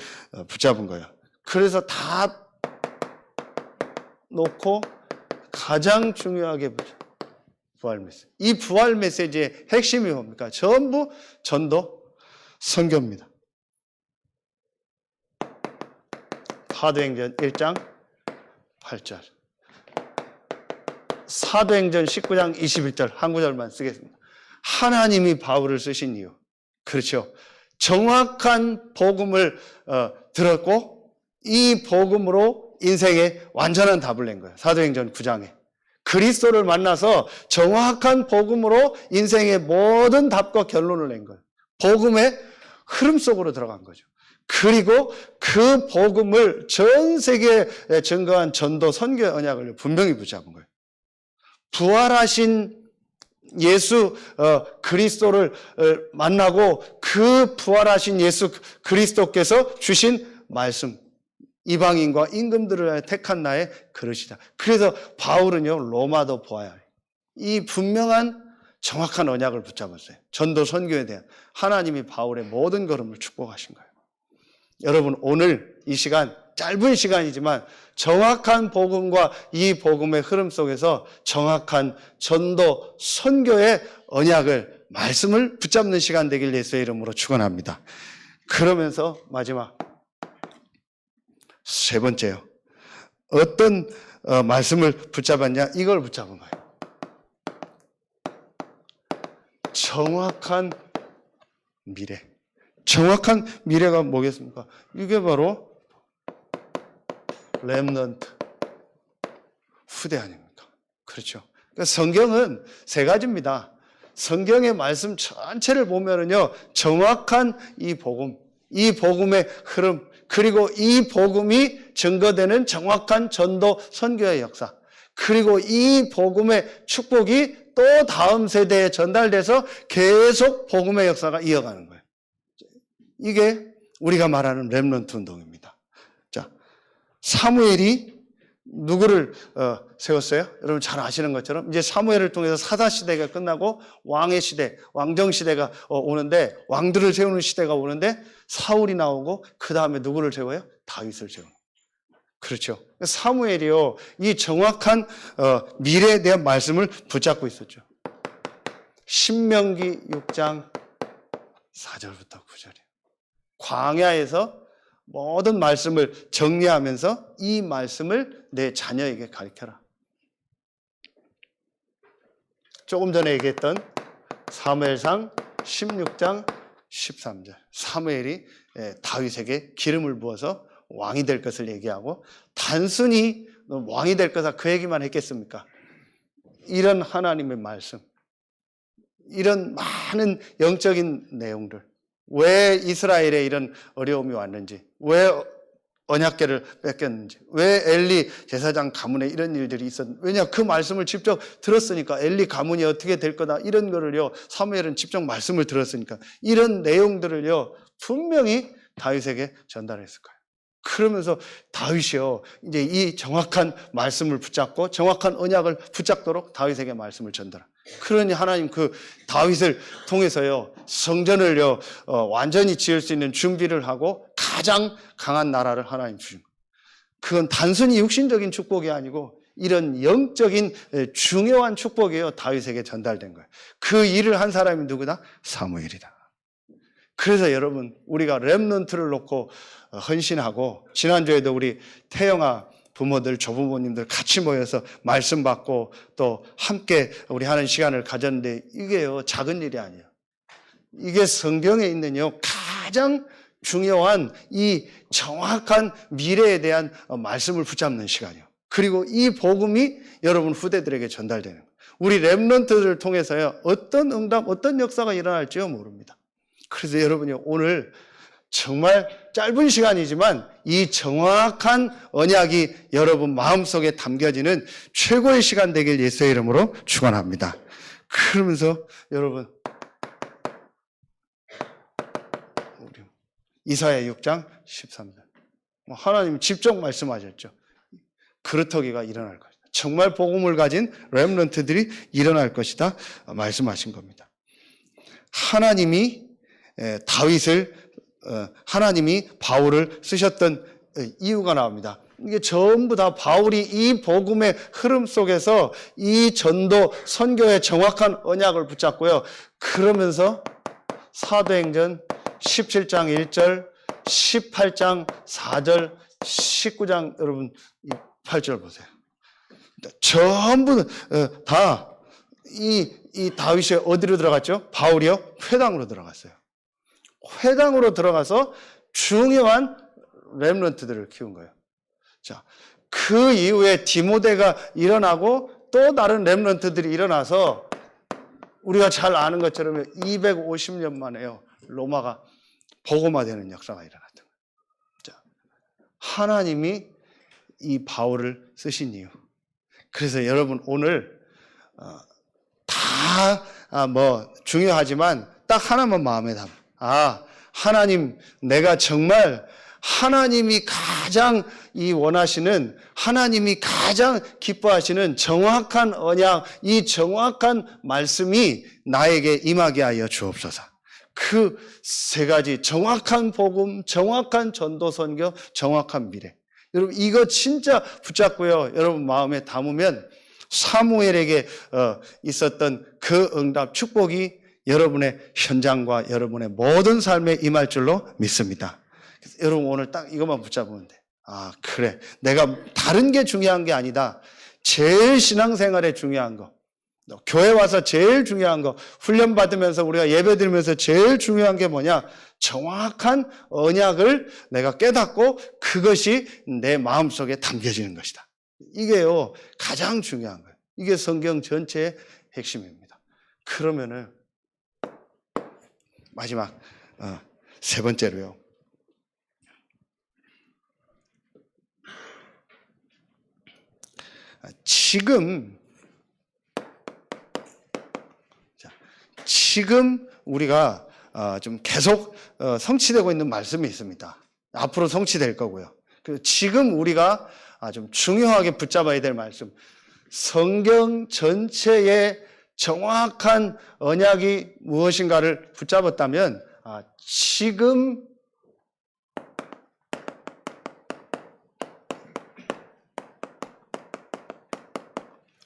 붙잡은 거예요. 그래서 다 놓고 가장 중요하게 부활 메시지. 이 부활 메시지의 핵심이 뭡니까? 전부 전도 선교입니다. 사도행전 1장 8절, 사도행전 19장 21절 한 구절만 쓰겠습니다. 하나님이 바울을 쓰신 이유, 그렇죠, 정확한 복음을 들었고 이 복음으로 인생에 완전한 답을 낸 거예요. 사도행전 9장에 그리스도를 만나서 정확한 복음으로 인생의 모든 답과 결론을 낸 거예요. 복음의 흐름 속으로 들어간 거죠. 그리고 그 복음을 전 세계에 증거한 전도 선교의 언약을 분명히 붙잡은 거예요. 부활하신 예수 그리스도를 만나고 그 부활하신 예수 그리스도께서 주신 말씀, 이방인과 임금들을 택한 나의 그릇이다. 그래서 바울은요, 로마도 보아야 해요. 이 분명한 정확한 언약을 붙잡았어요. 전도 선교에 대한 하나님이 바울의 모든 걸음을 축복하신 거예요. 여러분 오늘 이 시간, 짧은 시간이지만 정확한 복음과 이 복음의 흐름 속에서 정확한 전도 선교의 언약을, 말씀을 붙잡는 시간 되길 예수의 이름으로 축원합니다. 그러면서 마지막 세 번째요. 어떤 말씀을 붙잡았냐? 이걸 붙잡은 거예요. 정확한 미래. 정확한 미래가 뭐겠습니까? 이게 바로 렘넌트, 후대 아닙니까? 그렇죠. 그러니까 성경은 세 가지입니다. 성경의 말씀 전체를 보면은요, 정확한 이 복음, 이 복음의 흐름, 그리고 이 복음이 증거되는 정확한 전도 선교의 역사, 그리고 이 복음의 축복이 또 다음 세대에 전달돼서 계속 복음의 역사가 이어가는 거예요. 이게 우리가 말하는 렘넌트 운동입니다. 자, 사무엘이 누구를 세웠어요? 여러분 잘 아시는 것처럼 이제 사무엘을 통해서 사사 시대가 끝나고 왕의 시대, 왕정 시대가 오는데, 왕들을 세우는 시대가 오는데 사울이 나오고 그 다음에 누구를 세워요? 다윗을 세우는. 그렇죠. 사무엘이요, 이 정확한 미래에 대한 말씀을 붙잡고 있었죠. 신명기 6장 4절부터 9절이에요. 광야에서 모든 말씀을 정리하면서 이 말씀을 내 자녀에게 가르쳐라. 조금 전에 얘기했던 사무엘상 16장 13절. 사무엘이 다윗에게 기름을 부어서 왕이 될 것을 얘기하고, 단순히 왕이 될 거다 그 얘기만 했겠습니까? 이런 하나님의 말씀, 이런 많은 영적인 내용들, 왜 이스라엘에 이런 어려움이 왔는지, 왜 언약궤를 뺏겼는지, 왜 엘리 제사장 가문에 이런 일들이 있었는지, 왜냐 그 말씀을 직접 들었으니까. 엘리 가문이 어떻게 될 거다 이런 거를요, 사무엘은 직접 말씀을 들었으니까 이런 내용들을요 분명히 다윗에게 전달했을 거예요. 그러면서 다윗이요 이제 이 정확한 말씀을 붙잡고 정확한 언약을 붙잡도록 다윗에게 말씀을 전달합니다. 그러니 하나님 그 다윗을 통해서요 성전을요 완전히 지을 수 있는 준비를 하고 가장 강한 나라를 하나님 주신 거예요. 그건 단순히 육신적인 축복이 아니고 이런 영적인 중요한 축복이요 다윗에게 전달된 거예요. 그 일을 한 사람이 누구다? 사무엘이다. 그래서 여러분 우리가 렘넌트를 놓고 헌신하고, 지난주에도 우리 태영아 부모들, 조부모님들 같이 모여서 말씀 받고 또 함께 우리 하는 시간을 가졌는데, 이게요 작은 일이 아니에요. 이게 성경에 있는요 가장 중요한 이 정확한 미래에 대한 말씀을 붙잡는 시간이에요. 그리고 이 복음이 여러분 후대들에게 전달되는 거예요. 우리 렘넌트들을 통해서요 어떤 응답, 어떤 역사가 일어날지요 모릅니다. 그래서 여러분이 오늘 정말 짧은 시간이지만 이 정확한 언약이 여러분 마음속에 담겨지는 최고의 시간 되길 예수의 이름으로 축원합니다. 그러면서 여러분 이사야 6장 13절 하나님 직접 말씀하셨죠. 그루터기가 일어날 것이다. 정말 복음을 가진 렘넌트들이 일어날 것이다 말씀하신 겁니다. 하나님이 하나님이 바울을 쓰셨던 이유가 나옵니다. 이게 전부 다 바울이 이 복음의 흐름 속에서 이 전도 선교의 정확한 언약을 붙잡고요. 그러면서 사도행전 17장 1절, 18장 4절, 19장 여러분 8절 보세요. 전부 다 이 다윗이 어디로 들어갔죠? 바울이요? 회당으로 들어갔어요. 회당으로 들어가서 중요한 렘넌트들을 키운 거예요. 자, 그 이후에 디모데가 일어나고 또 다른 렘넌트들이 일어나서 우리가 잘 아는 것처럼 250년 만에요 로마가 복음화되는 역사가 일어났던 거예요. 자, 하나님이 이 바울을 쓰신 이유. 그래서 여러분 오늘 다 중요하지만 딱 하나만 마음에 담아. 하나님, 내가 정말 하나님이 가장 원하시는, 하나님이 가장 기뻐하시는 정확한 언약, 이 정확한 말씀이 나에게 임하게 하여 주옵소서. 그 세 가지 정확한 복음, 정확한 전도 선교, 정확한 미래. 여러분 이거 진짜 붙잡고요. 여러분 마음에 담으면 사무엘에게 있었던 그 응답 축복이 여러분의 현장과 여러분의 모든 삶에 임할 줄로 믿습니다. 여러분 오늘 딱 이것만 붙잡으면 돼. 그래. 내가 다른 게 중요한 게 아니다. 제일 신앙생활에 중요한 거. 교회 와서 제일 중요한 거. 훈련 받으면서 우리가 예배 드리면서 제일 중요한 게 뭐냐? 정확한 언약을 내가 깨닫고 그것이 내 마음속에 담겨지는 것이다. 이게요 가장 중요한 거예요. 이게 성경 전체의 핵심입니다. 그러면은 마지막 세 번째로요. 지금 우리가 좀 계속 성취되고 있는 말씀이 있습니다. 앞으로 성취될 거고요. 지금 우리가 좀 중요하게 붙잡아야 될 말씀. 성경 전체의 정확한 언약이 무엇인가를 붙잡았다면 지금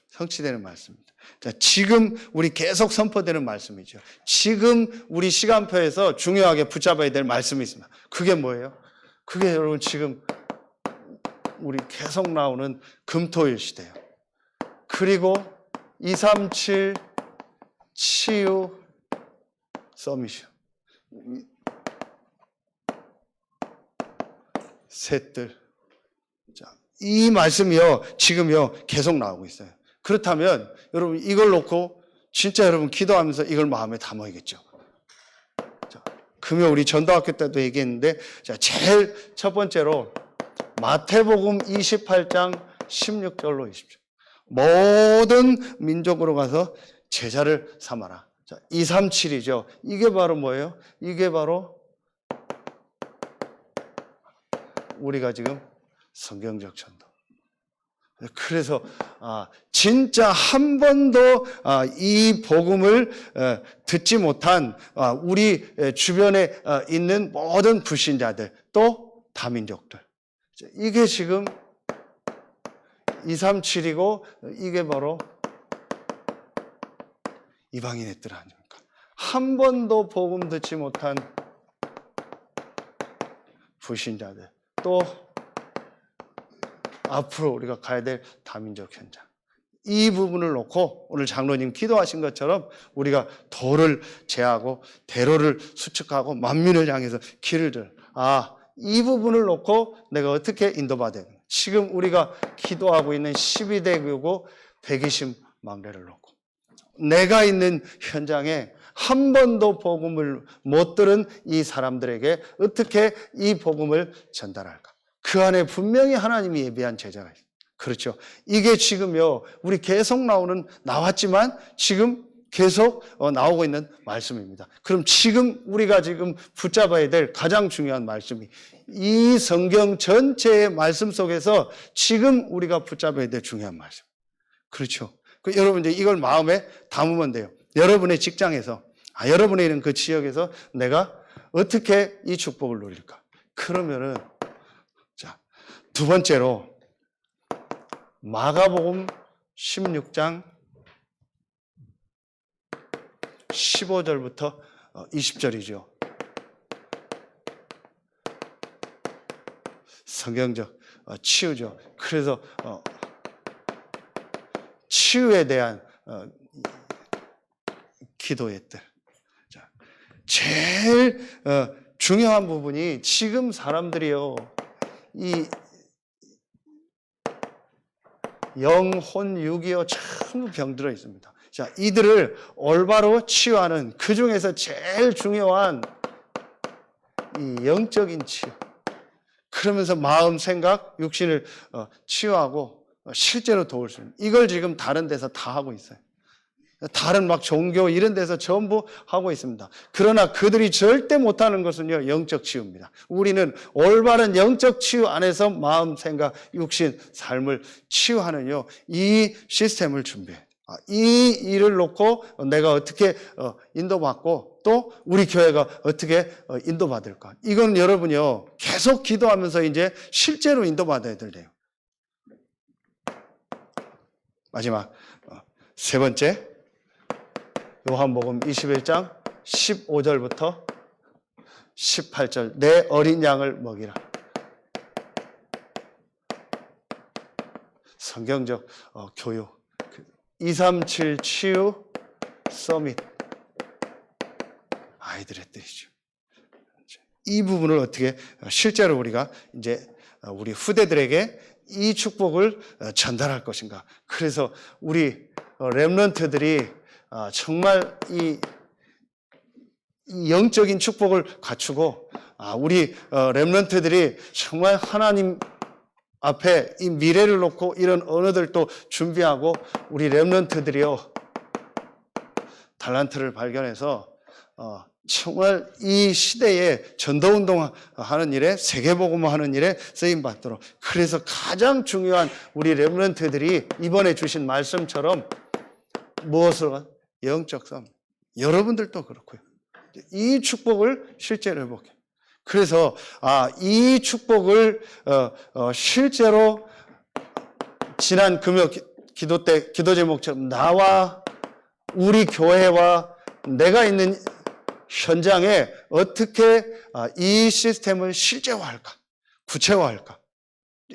성취되는 말씀입니다. 자, 지금 우리 계속 선포되는 말씀이죠. 지금 우리 시간표에서 중요하게 붙잡아야 될 말씀이 있습니다. 그게 뭐예요? 그게 여러분 지금 우리 계속 나오는 금토일 시대예요. 그리고 237 치유 서밋이요. 셋들. 자, 이 말씀이요, 지금요, 계속 나오고 있어요. 그렇다면, 여러분, 이걸 놓고, 진짜 여러분, 기도하면서 이걸 마음에 담아야겠죠. 자, 금요 우리 전도학교 때도 얘기했는데, 자, 제일 첫 번째로, 마태복음 28장 16절로 20절. 모든 민족으로 가서 제자를 삼아라. 자, 237이죠. 이게 바로 뭐예요? 이게 바로 우리가 지금 성경적 전도. 그래서 진짜 한 번도 이 복음을 듣지 못한 우리 주변에 있는 모든 불신자들, 또 다민족들. 이게 지금 237이고 이게 바로 이방인들 아닙니까? 한 번도 복음 듣지 못한 불신자들, 또 앞으로 우리가 가야 될 다민족 현장. 이 부분을 놓고 오늘 장로님 기도하신 것처럼 우리가 도를 제하고 대로를 수축하고 만민을 향해서 길을 들. 이 부분을 놓고 내가 어떻게 인도받아야 되는가. 지금 우리가 기도하고 있는 12대 교구 120망대를 놓고 내가 있는 현장에 한 번도 복음을 못 들은 이 사람들에게 어떻게 이 복음을 전달할까? 그 안에 분명히 하나님이 예비한 제자가 있어요. 그렇죠. 이게 지금요, 우리 계속 나왔지만 지금 계속 나오고 있는 말씀입니다. 그럼 지금 우리가 지금 붙잡아야 될 가장 중요한 말씀이 이 성경 전체의 말씀 속에서 지금 우리가 붙잡아야 될 중요한 말씀. 그렇죠. 여러분 이제 이걸 마음에 담으면 돼요. 여러분의 직장에서, 여러분의 있는 그 지역에서 내가 어떻게 이 축복을 누릴까? 그러면은, 자, 두 번째로, 마가복음 16장 15절부터 20절이죠. 성경적 치유죠. 그래서 치유에 대한 기도했들. 자, 제일 중요한 부분이 지금 사람들이요, 이 영혼 육이요 전부 병들어 있습니다. 자, 이들을 올바로 치유하는 그 중에서 제일 중요한 이 영적인 치유. 그러면서 마음, 생각, 육신을 치유하고 실제로 도울 수 있는. 이걸 지금 다른 데서 다 하고 있어요. 다른 막 종교 이런 데서 전부 하고 있습니다. 그러나 그들이 절대 못하는 것은요, 영적 치유입니다. 우리는 올바른 영적 치유 안에서 마음, 생각, 육신, 삶을 치유하는요, 이 시스템을 준비해. 이 일을 놓고 내가 어떻게 인도받고 또 우리 교회가 어떻게 인도받을까? 이건 여러분요, 계속 기도하면서 이제 실제로 인도받아야 돼요. 마지막 세 번째, 요한복음 21장 15절부터 18절, 내 어린 양을 먹이라. 성경적 교육, 237 치유 서밋, 아이들의 뜻이죠. 이 부분을 어떻게 실제로 우리가 이제 우리 후대들에게 이 축복을 전달할 것인가. 그래서 우리 렘넌트들이 정말 이 영적인 축복을 갖추고 우리 렘넌트들이 정말 하나님 앞에 이 미래를 놓고 이런 언어들도 준비하고 우리 렘넌트들이요, 달란트를 발견해서 정말 이 시대에 전도운동 하는 일에, 세계복음 하는 일에 쓰임받도록. 그래서 가장 중요한 우리 렘넌트들이 이번에 주신 말씀처럼 무엇을? 영적 삶. 여러분들도 그렇고요. 이 축복을 실제로 해볼게요. 그래서 이 축복을 실제로 지난 금요 기도 제목처럼 나와 우리 교회와 내가 있는 현장에 어떻게 이 시스템을 실제화할까, 구체화할까,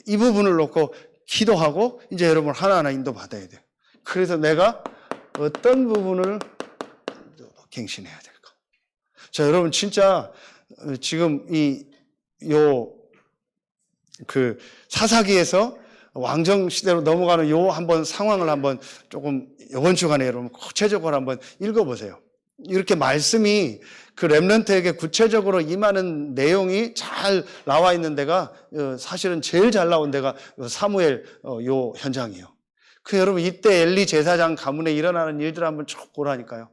이 부분을 놓고 기도하고 이제 여러분 하나하나 인도받아야 돼요. 그래서 내가 어떤 부분을 갱신해야 될까. 자, 여러분 진짜 지금 사사기에서 왕정 시대로 넘어가는 한번 상황을 한번 조금 이번 주간에 여러분 구체적으로 한번 읽어보세요. 이렇게 말씀이 그 렘넌트에게 구체적으로 임하는 내용이 잘 나와 있는 데가 사실은 제일 잘 나온 데가 사무엘 요 현장이에요. 여러분 이때 엘리 제사장 가문에 일어나는 일들 한번 쭉 보라니까요.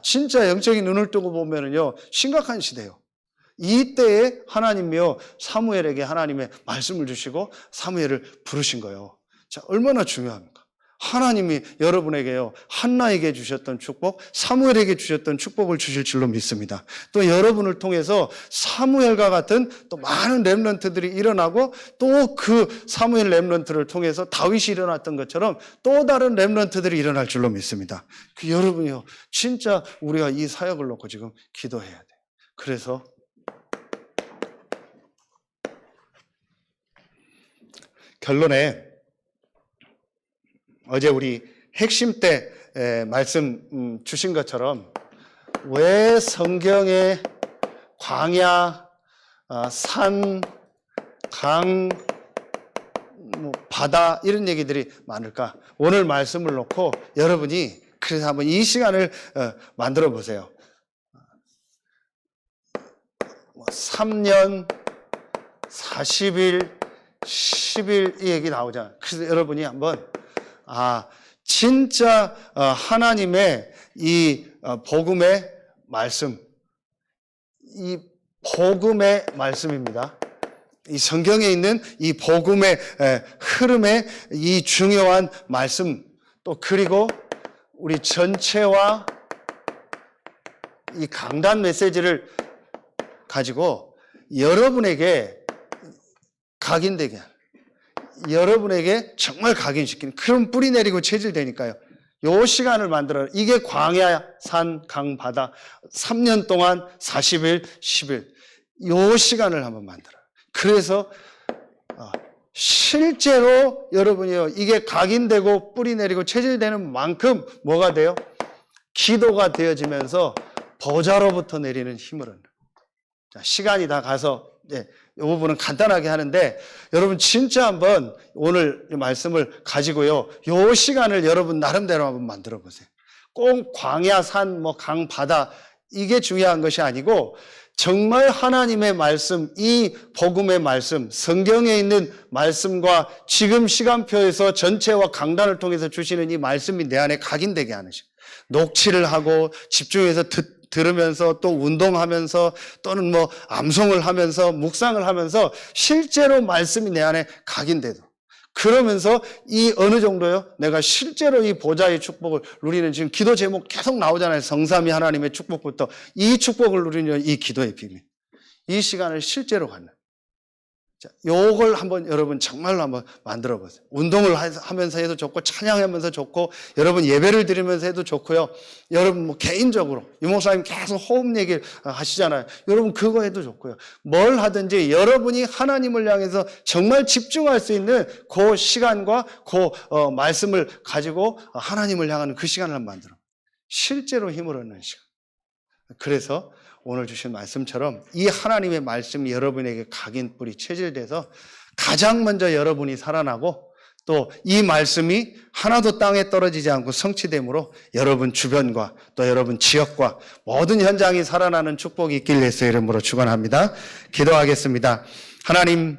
진짜 영적인 눈을 뜨고 보면은요 심각한 시대예요. 이때에 하나님이요 사무엘에게 하나님의 말씀을 주시고 사무엘을 부르신 거예요. 자, 얼마나 중요합니까? 하나님이 여러분에게요 한나에게 주셨던 축복, 사무엘에게 주셨던 축복을 주실 줄로 믿습니다. 또 여러분을 통해서 사무엘과 같은 또 많은 렘넌트들이 일어나고 또 그 사무엘 렘넌트를 통해서 다윗이 일어났던 것처럼 또 다른 렘넌트들이 일어날 줄로 믿습니다. 여러분이요 진짜 우리가 이 사역을 놓고 지금 기도해야 돼요. 그래서 결론에 어제 우리 핵심 때 말씀 주신 것처럼 왜 성경에 광야, 산, 강, 바다 이런 얘기들이 많을까? 오늘 말씀을 놓고 여러분이 그래서 한번 이 시간을 만들어 보세요. 3년, 40일, 10일 이 얘기 나오잖아요. 그래서 여러분이 한번 진짜 하나님의 이 복음의 말씀, 이 복음의 말씀입니다. 이 성경에 있는 이 복음의 흐름의 이 중요한 말씀, 또 그리고 우리 전체와 이 강단 메시지를 가지고 여러분에게 각인되게 하는, 여러분에게 정말 각인시키는 그런 뿌리 내리고 체질되니까요. 요 시간을 만들어요. 이게 광야, 산, 강, 바다 3년 동안 40일, 10일 요 시간을 한번 만들어요. 그래서 실제로 여러분이요 이게 각인되고 뿌리 내리고 체질되는 만큼 뭐가 돼요? 기도가 되어지면서 보좌로부터 내리는 힘을 얻는. 자, 시간이 다 가서 이 부분은 간단하게 하는데 여러분 진짜 한번 오늘 말씀을 가지고요 요 시간을 여러분 나름대로 한번 만들어 보세요. 꼭 광야, 산, 강, 바다 이게 중요한 것이 아니고 정말 하나님의 말씀, 이 복음의 말씀, 성경에 있는 말씀과 지금 시간표에서 전체와 강단을 통해서 주시는 이 말씀이 내 안에 각인되게 하는 식. 녹취를 하고 집중해서 들으면서 또 운동하면서 또는 암송을 하면서 묵상을 하면서 실제로 말씀이 내 안에 각인돼도 그러면서 이 어느 정도요 내가 실제로 이 보좌의 축복을 누리는 지금 기도 제목 계속 나오잖아요. 성삼위 하나님의 축복부터 이 축복을 누리는 이 기도의 비밀, 이 시간을 실제로 갖는. 자, 요걸 한번 여러분 정말로 한번 만들어 보세요. 운동을 하면서 해도 좋고 찬양하면서 좋고 여러분 예배를 드리면서 해도 좋고요. 여러분 개인적으로 유 목사님 계속 호흡 얘기를 하시잖아요. 여러분 그거 해도 좋고요. 뭘 하든지 여러분이 하나님을 향해서 정말 집중할 수 있는 그 시간과 그 말씀을 가지고 하나님을 향하는 그 시간을 한번 만들어. 실제로 힘을 얻는 시간. 그래서 오늘 주신 말씀처럼 이 하나님의 말씀이 여러분에게 각인 뿌리 체질돼서 가장 먼저 여러분이 살아나고 또 이 말씀이 하나도 땅에 떨어지지 않고 성취됨으로 여러분 주변과 또 여러분 지역과 모든 현장이 살아나는 축복이 있길 예수의 이름으로 축원합니다. 기도하겠습니다. 하나님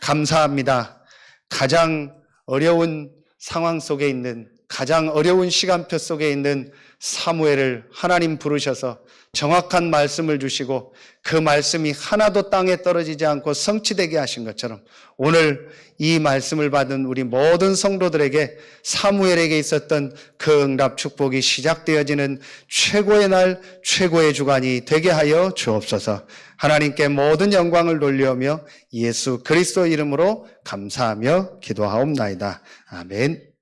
감사합니다. 가장 어려운 상황 속에 있는, 가장 어려운 시간표 속에 있는 사무엘을 하나님 부르셔서 정확한 말씀을 주시고 그 말씀이 하나도 땅에 떨어지지 않고 성취되게 하신 것처럼 오늘 이 말씀을 받은 우리 모든 성도들에게 사무엘에게 있었던 그 응답 축복이 시작되어지는 최고의 날, 최고의 주간이 되게 하여 주옵소서. 하나님께 모든 영광을 돌려오며 예수 그리스도 이름으로 감사하며 기도하옵나이다. 아멘.